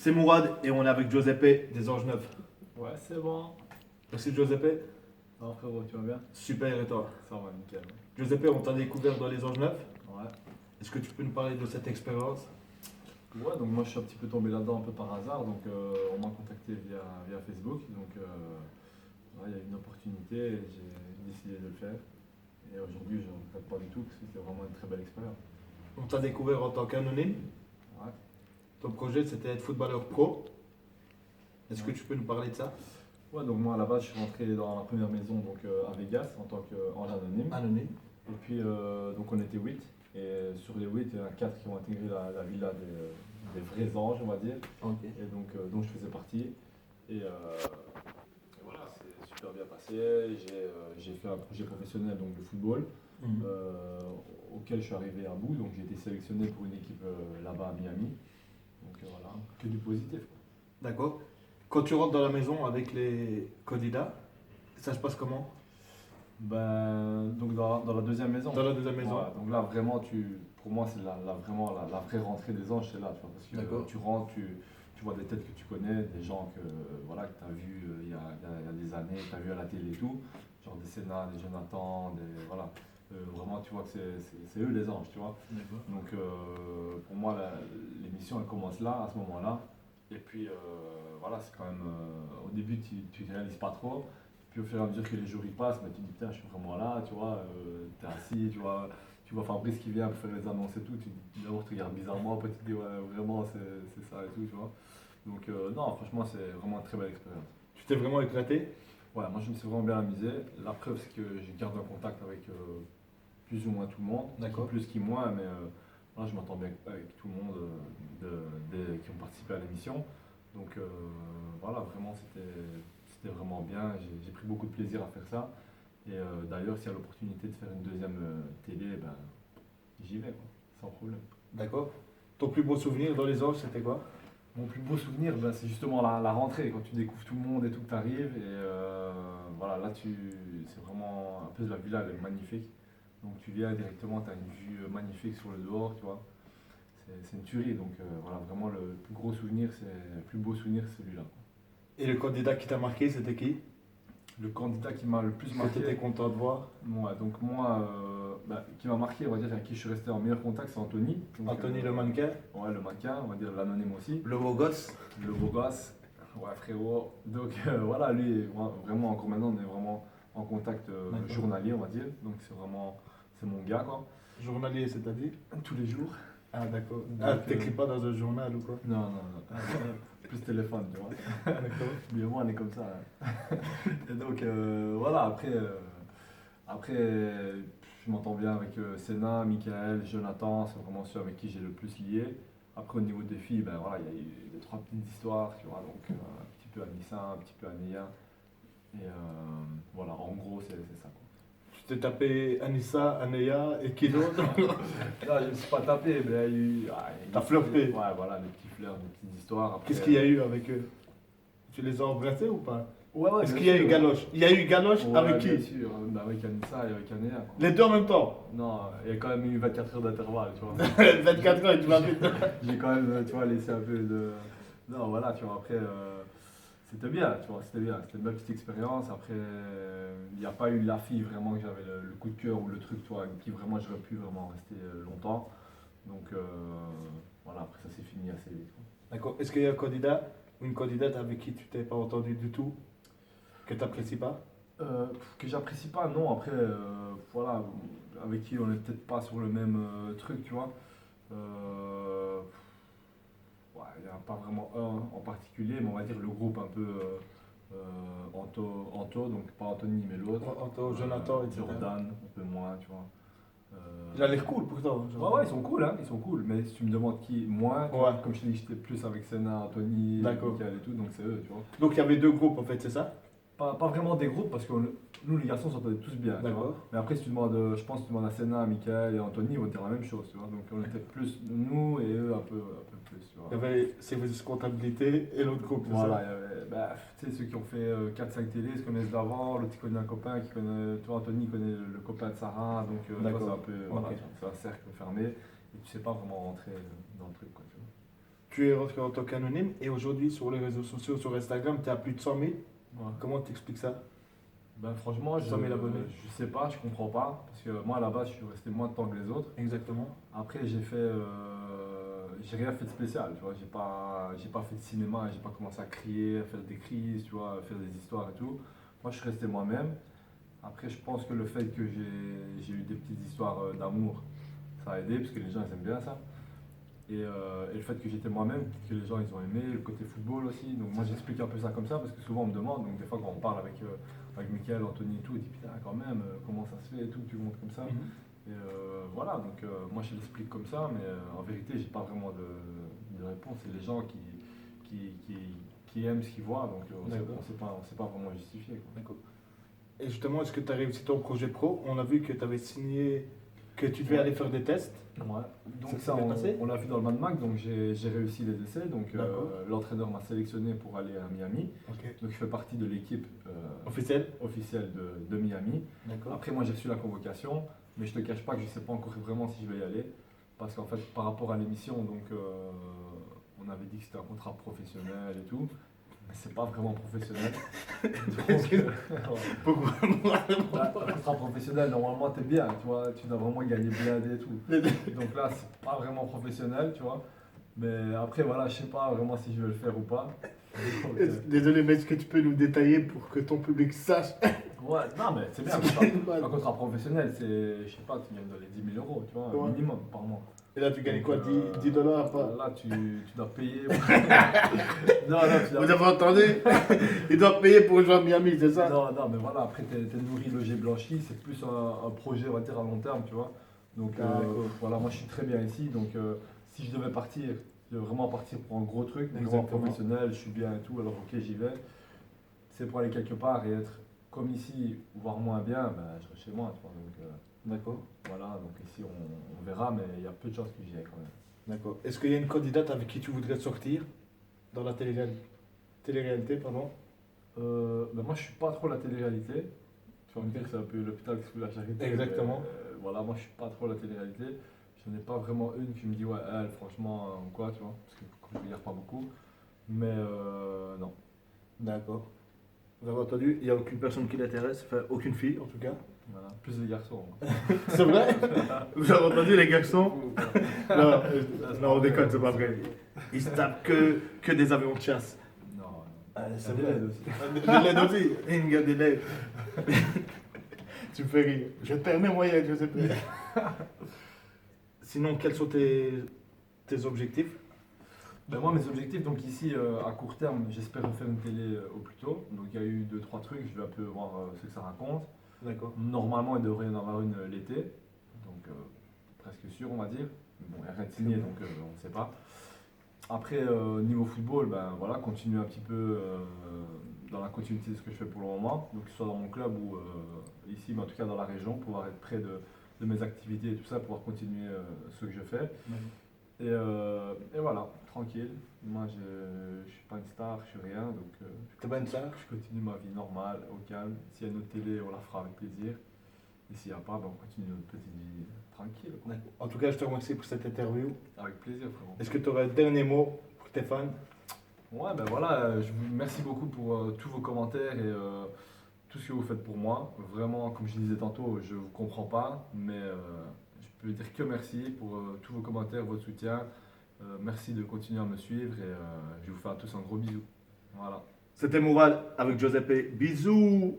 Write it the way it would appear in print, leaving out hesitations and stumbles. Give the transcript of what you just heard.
C'est Mourad et on est avec Giuseppe des Anges Neufs. Ouais, c'est bon. Merci Giuseppe. Non, frérot, tu vas bien? Super et toi? Ça va, nickel. Giuseppe, on t'a découvert dans les Anges Neufs. Ouais. Est-ce que tu peux nous parler de cette expérience? Ouais, donc moi je suis un petit peu tombé là-dedans un peu par hasard. Donc on m'a contacté via Facebook. Donc ouais, il y a eu une opportunité et j'ai décidé de le faire. Et aujourd'hui, je ne regrette pas du tout parce que c'était vraiment une très belle expérience. On t'a découvert en tant qu'anonyme. Ouais. Ton projet c'était être footballeur pro. Est-ce que Ouais. tu peux nous parler de ça? Ouais, donc moi à la base, je suis rentré dans la première maison donc, à Vegas en tant qu'en anonyme. Anonyme. Et puis donc on était 8. Et sur les 8, il y en a 4 qui ont intégré la villa des vrais anges, on va dire. Ok. Et donc je faisais partie. Et voilà, c'est super bien passé. J'ai fait un projet professionnel donc de football auquel je suis arrivé à bout. Donc j'ai été sélectionné pour une équipe là-bas à Miami. Donc voilà, que du positif, quoi. D'accord. Quand tu rentres dans la maison avec les candidats, ça se passe comment? Ben, donc dans la deuxième maison. Dans la deuxième maison. Ouais, donc là vraiment, pour moi c'est vraiment la vraie rentrée des anges, c'est là, tu vois, parce que D'accord. tu rentres, tu vois des têtes que tu connais, des gens que voilà que tu as vu il y a des années, que tu as vu à la télé et tout, genre des Sénat, des Jonathan, voilà. Vraiment tu vois que c'est eux les anges, tu vois. D'accord. Donc pour moi l'émission elle commence là, à ce moment-là. Et puis voilà, c'est quand même au début tu ne réalises pas trop. Puis au fur et à mesure que les jours y passent, bah, tu te dis putain je suis vraiment là, tu vois, t'es assis, tu vois Fabrice qui vient pour faire les annonces et tout, d'abord tu regardes bizarrement, après tu te dis ouais vraiment c'est ça et tout, tu vois. Donc non franchement c'est vraiment une très belle expérience. Tu t'es vraiment éclaté? Ouais, moi je me suis vraiment bien amusé. La preuve c'est que j'ai gardé un contact avec plus ou moins tout le monde, D'accord. qui plus qui moins, mais voilà, je m'entends bien avec tout le monde qui ont participé à l'émission. Donc voilà, vraiment c'était vraiment bien. J'ai pris beaucoup de plaisir à faire ça. Et d'ailleurs, s'il y a l'opportunité de faire une deuxième télé, ben, j'y vais, quoi, sans problème. D'accord. Ton plus beau souvenir dans les Anges c'était quoi? Mon plus beau souvenir, ben, c'est justement la rentrée, quand tu découvres tout le monde et tout que tu arrives. Et voilà, là, c'est vraiment un peu la villa, elle est magnifique. Donc tu viens directement, tu as une vue magnifique sur le dehors, tu vois. C'est une tuerie. Donc voilà, vraiment le plus gros souvenir, le plus beau souvenir, c'est celui-là, quoi. Et le candidat qui t'a marqué c'était qui? Le candidat qui m'a le plus Que tu marqué. étais content de voir? Ouais, donc moi, qui m'a marqué, on va dire, avec qui je suis resté en meilleur contact, c'est Anthony. Donc, Anthony le mannequin? Ouais, le mannequin, on va dire l'anonyme aussi. Le beau gosse? Le beau gosse. Ouais, frérot. Donc voilà, lui, vraiment, encore maintenant, on est vraiment en contact D'accord. journalier, on va dire. Donc c'est mon gars, quoi. Journalier, c'est-à-dire? Tous les jours. Ah, d'accord. Donc, Ah, t'écris pas dans un journal ou quoi? Non, non, non. Plus téléphone, tu vois. D'accord. Mais moi, on est comme ça, hein. Et donc, voilà, après je m'entends bien avec Sénat, Michael, Jonathan, c'est vraiment ceux avec qui j'ai le plus lié. Après, au niveau des filles, ben voilà, il y a eu des trois petites histoires, tu vois, donc un petit peu Anissa, un petit peu Anéa. Et voilà, en gros, c'est ça, quoi. Tu t'es tapé Anissa, Anéa et qui d'autre? Là, je ne me suis pas tapé, mais il y a eu. T'as flirté. Ouais, voilà, des petits flirts, des petites histoires. Après, Qu'est-ce qu'il y a eu avec eux? Tu les as embrassés ou pas? Ouais, ouais, Est-ce bien qu'il y a sûr. eu Galoche? Il y a eu Galoche Ouais, avec bien qui? sûr, avec Anissa et avec Anéa, quoi. Les deux en même temps? Non, il y a quand même eu 24 heures d'intervalle, tu vois. 24 heures et tu vas vite. J'ai quand même, tu vois, laissé un peu de. Non, voilà, tu vois, après, c'était bien, tu vois, c'était bien. C'était une belle petite expérience. Après, il n'y a pas eu la fille vraiment que j'avais le coup de cœur ou le truc, tu vois, avec qui vraiment j'aurais pu vraiment rester longtemps. Donc, voilà, après, ça s'est fini assez vite, quoi. D'accord. Est-ce qu'il y a un candidat ou une candidate avec qui tu t'es pas entendu du tout? Que tu n'apprécies pas? Que j'apprécie pas, non. Après, voilà, avec qui on est peut-être pas sur le même truc, tu vois. Ouais, il n'y a pas vraiment un en particulier, mais on va dire le groupe un peu Anto, donc pas Anthony, mais l'autre. Anto, Jonathan, etc. Jordan, un peu moins, tu vois. Il a l'air cool pourtant. Ouais, ouais, ils sont cool, hein, ils sont cool. Mais si tu me demandes qui, moi, tu vois, Ouais. comme je t'ai dit, j'étais plus avec Senna, Anthony, D'accord. Michael et tout, donc c'est eux, tu vois. Donc il y avait deux groupes en fait, c'est ça? Pas vraiment des groupes, parce que nous, les garçons, s'entendaient tous bien, tu D'accord. vois. Mais après, si tu demandes, je pense que tu demandes à Senna, Michael et Anthony, ils vont te dire la même chose, tu vois. Donc on était plus nous et eux un peu plus, tu vois. Il y avait service comptabilité et l'autre groupe, c'est Voilà, ça? il y avait, tu sais, ceux qui ont fait 4-5 télés se connaissent d'avant, l'autre il connaît un copain qui connaît, toi Anthony connaît le copain de Sarah, donc tu vois, c'est un peu, voilà, Ok. c'est un cercle fermé, et tu sais pas vraiment rentrer dans le truc, quoi, tu vois. tu es rentré en tant qu'anonyme et aujourd'hui sur les réseaux sociaux, sur Instagram, tu es à plus de 100 000. Ouais. Comment t'expliques ça? Ben, franchement, 100 000 abonnés. je sais pas, je comprends pas. Parce que moi, à la base, je suis resté moins de temps que les autres. Exactement. Après, j'ai rien fait de spécial, tu vois. J'ai pas fait de cinéma, j'ai pas commencé à crier, à faire des crises, tu vois, à faire des histoires et tout. Moi, je suis resté moi-même. Après, je pense que le fait que j'ai eu des petites histoires d'amour, ça a aidé, parce que les gens, ils aiment bien ça. Et le fait que j'étais moi-même, que les gens, ils ont aimé, le côté football aussi. Donc, moi, j'explique un peu ça comme ça, parce que souvent, on me demande, donc des fois, quand on parle avec Mickaël, Anthony et tout, il dit, putain, quand même, comment ça se fait et tout, que tu montes comme ça. Et voilà, donc moi je l'explique comme ça, mais en vérité, j'ai pas vraiment de réponse. C'est les gens qui aiment ce qu'ils voient, donc D'accord. on sait pas vraiment justifier, quoi. D'accord. Et justement, est-ce que tu as réussi ton projet pro? On a vu que tu avais signé, que tu devais Ouais. aller faire des tests. Ouais. Donc Ça ça, s'est bien passé? on l'a vu dans le Mad Max, donc j'ai réussi les essais. Donc D'accord. l'entraîneur m'a sélectionné pour aller à Miami. Ok. Donc je fais partie de l'équipe Officiel? officielle de Miami. D'accord. Après, moi j'ai reçu la convocation, mais je te cache pas que je sais pas encore vraiment si je vais y aller. Parce qu'en fait, par rapport à l'émission, donc on avait dit que c'était un contrat professionnel et tout. Mais c'est pas vraiment professionnel. Donc, Pourquoi? un contrat professionnel, normalement, t'es bien, tu vois, tu dois vraiment gagner blindé et tout. Donc là, c'est pas vraiment professionnel, tu vois. Mais après, voilà, je sais pas vraiment si je vais le faire ou pas. Donc, Désolé, mais est-ce que tu peux nous détailler pour que ton public sache? ouais, non, mais c'est bien. Un contrat professionnel, c'est, je sais pas, tu gagnes dans les 10 000 euros, tu vois, Ouais. minimum par mois. Et là, tu gagnes quoi? Donc, 10 dollars pas? Là, tu dois payer. Non, tu Vous dois. avez entendu? Ils doivent payer pour jouer à Miami, c'est ça? Non, mais voilà, après, t'es nourri, logé, blanchi, c'est plus un projet, on va dire, à long terme, tu vois. Donc, D'accord. voilà, moi, je suis très bien ici. Donc, si je devais partir, je devais vraiment partir pour un gros truc, vraiment Exactement. professionnel, je suis bien et tout, alors ok, j'y vais. C'est pour aller quelque part et être comme ici, voire moins bien, ben, je reste chez moi, tu vois. Donc, D'accord. voilà, donc ici, on verra, mais il y a peu de chances que j'y aille quand même. D'accord. Est-ce qu'il y a une candidate avec qui tu voudrais sortir dans la télé-réalité, pardon? Ben moi, je suis pas trop la télé-réalité. Tu vas me dire que c'est un peu l'hôpital qui se fout la charité. Exactement. Mais, voilà, moi, je suis pas trop la télé-réalité. Je n'ai pas vraiment une qui me dit, ouais, elle, franchement, ou quoi, tu vois. Parce que comme je regarde pas beaucoup. Mais non. D'accord. Vous avez entendu, il n'y a aucune personne qui l'intéresse, enfin aucune fille en tout cas. Voilà. Plus les garçons. C'est vrai? Vous avez entendu les garçons? Non, non, on déconne, c'est pas vrai. Ils se tapent que des avions de chasse. Non. Ah, Il y c'est a des vrai. LED aussi. Des LED aussi. Il y a des LED. Tu me fais rire. Je te permets, moyen, je sais pas. Sinon, quels sont tes objectifs? Ben moi, mes objectifs, donc ici, à court terme, j'espère refaire une télé au plus tôt. Donc il y a eu 2-3 trucs, je vais un peu voir ce que ça raconte. D'accord. Normalement, il devrait y en avoir une l'été, donc presque sûr, on va dire. Mais bon, il n'y a rien de signé, donc on ne sait pas. Après, niveau football, ben voilà, continuer un petit peu dans la continuité de ce que je fais pour le moment, donc que ce soit dans mon club ou ici, mais en tout cas dans la région, pouvoir être près de mes activités et tout ça, pouvoir continuer ce que je fais. Et voilà, tranquille. Moi, je ne suis pas une star, je suis rien, donc T'es pas une star? je continue ma vie normale, au calme. S'il y a une autre télé, on la fera avec plaisir. Et s'il n'y a pas, ben, on continue notre petite vie tranquille, quoi. D'accord. En tout cas, je te remercie pour cette interview. Avec plaisir, frérot. Est-ce que tu aurais un dernier mot pour tes fans? Ouais, ben voilà, je vous remercie beaucoup pour tous vos commentaires et tout ce que vous faites pour moi. Vraiment, comme je disais tantôt, je ne vous comprends pas, mais je peux dire que merci pour tous vos commentaires, votre soutien. Merci de continuer à me suivre et je vous fais à tous un gros bisou. Voilà. C'était Moral avec Giuseppe. Bisous!